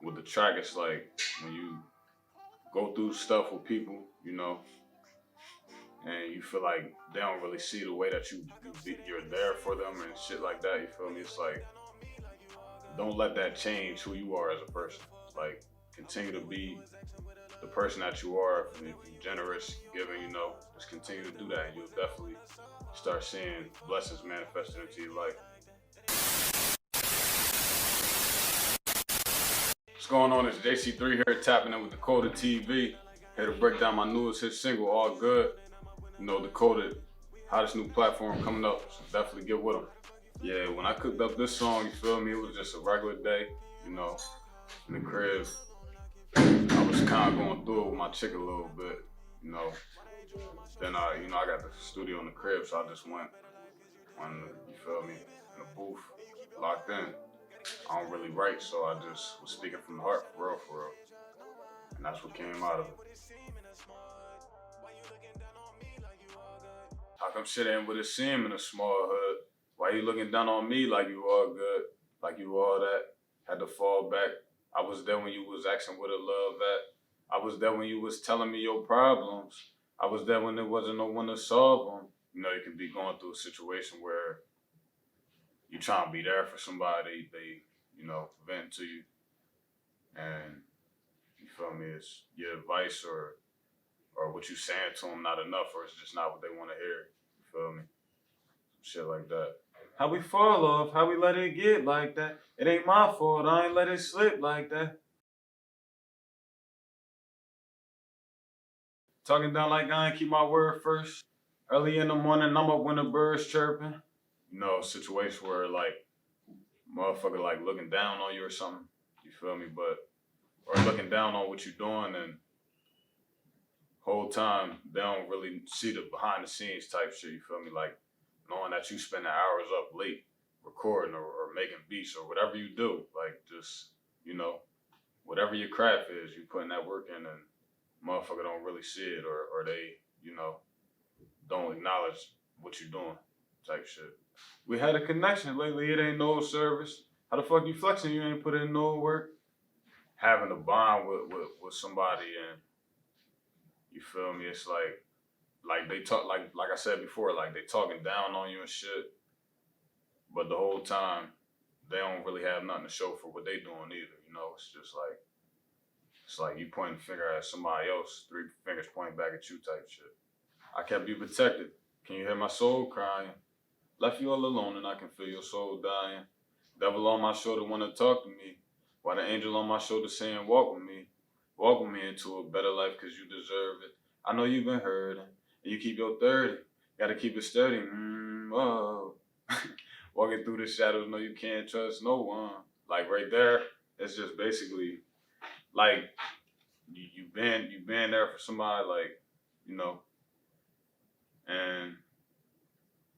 with the track, it's like when you go through stuff with people, and you feel like they don't really see the way that you're there for them and shit like that. You feel me? It's like don't let that change who you are as a person. Like continue to be the person that you are. If you're generous, giving, just continue to do that, and you'll definitely start seeing blessings manifested into your life. What's going on? It's Jc3 here, tapping in with DEcoded TV. Here to break down my newest hit single, All Good. DEcoded, hottest new platform coming up, so definitely get with them. Yeah, when I cooked up this song, you feel me, it was just a regular day, in the crib. I was kind of going through it with my chick a little bit, you know. Then, I got the studio in the crib, so I just went on, you feel me, in the booth, locked in. I don't really write, so I just was speaking from the heart, for real, for real. And that's what came out of it. How come shit ain't what it seem in a small hood? Why you looking down on me like you all good, like you all that? Had to fall back. I was there when you was asking where the love at. I was there when you was telling me your problems. I was there when there wasn't no one to solve them. You can be going through a situation where you trying to be there for somebody, they vent to you, and you feel me, it's your advice or what you saying to them not enough, or it's just not what they want to hear. You feel me? Shit like that. How we fall off, how we let it get like that. It ain't my fault, I ain't let it slip like that. Talking down like I ain't keep my word first. Early in the morning, I'm up when the birds chirping. Situation where like motherfucker like looking down on you or something. You feel me? Or looking down on what you're doing, and whole time they don't really see the behind the scenes type shit. You feel me? Like knowing that you spend hours up late recording or making beats or whatever you do, like just whatever your craft is, you putting that work in, and motherfucker don't really see it, or they don't acknowledge what you're doing type shit. We had a connection lately. It ain't no service. How the fuck you flexing? You ain't put in no work. Having a bond with somebody, and you feel me? It's like they talk like I said before, like they talking down on you and shit, but the whole time they don't really have nothing to show for what they doing either. It's like you pointing the finger at somebody else, three fingers pointing back at you type shit. I kept you protected. Can you hear my soul crying? Left you all alone and I can feel your soul dying. Devil on my shoulder wanna talk to me, while the angel on my shoulder saying walk with me. Walk with me into a better life cause you deserve it. I know you've been hurting, and you keep your 30. Gotta keep it sturdy. Whoa. Walking through the shadows, no you can't trust no one. Like right there, it's just basically like you've been there for somebody, like, and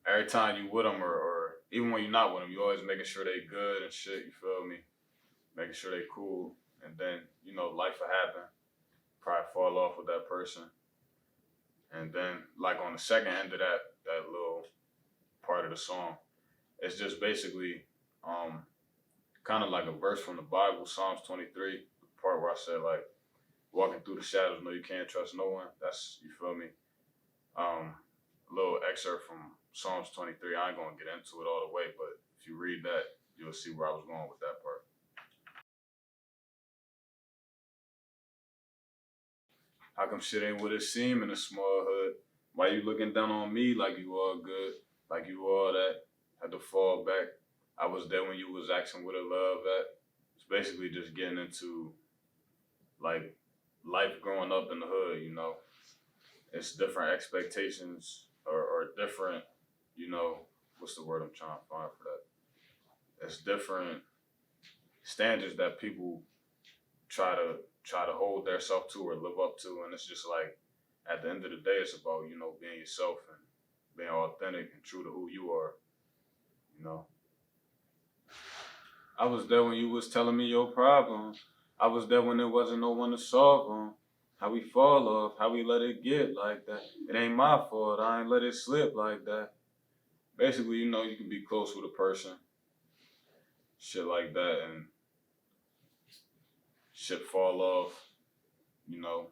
every time you with them, or even when you're not with them, you always making sure they good and shit, you feel me? Making sure they cool. And then, life will happen. Probably fall off with that person. And then, like on the second end of that little part of the song, it's just basically kind of like a verse from the Bible, Psalms 23, the part where I said like, walking through the shadows, no you can't trust no one. That's, you feel me? A little excerpt from Psalms 23. I ain't gonna get into it all the way, but if you read that, you'll see where I was going with that part. How come shit ain't what it seem in a small hood? Why you looking down on me like you all good, like you all that? Had to fall back. I was there when you was asking where the love at. It's basically just getting into like life growing up in the hood, It's different expectations or different, what's the word I'm trying to find for that? It's different standards that people try to hold themselves to or live up to, and it's just like at the end of the day, it's about being yourself and being authentic and true to who you are. I was there when you was telling me your problems. I was there when there wasn't no one to solve them. How we fall off, how we let it get like that. It ain't my fault, I ain't let it slip like that. Basically, you can be close with a person, shit like that, and shit fall off, you know,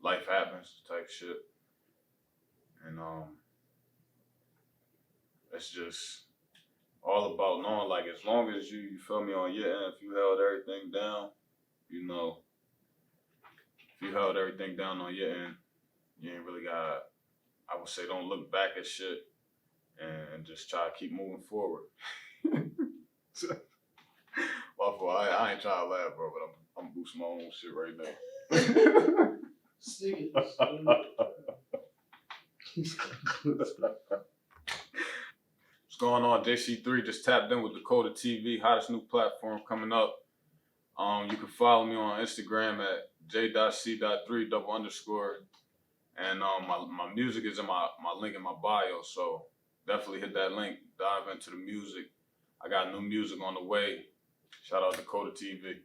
life happens type shit. And it's just all about knowing, like, as long as you feel me, on your end, if you held everything down, you know, if you held everything down on your end, you ain't really got, I would say, don't look back at shit and just try to keep moving forward. My fault, I ain't trying to laugh, bro, but I'm boosting my own shit right now. Stick it. What's going on? Jc3 just tapped in with DEcoded TV, hottest new platform coming up. You can follow me on Instagram at j.c.3__. And my music is in my link in my bio, so definitely hit that link, dive into the music. I got new music on the way. Shout out to DEcoded TV.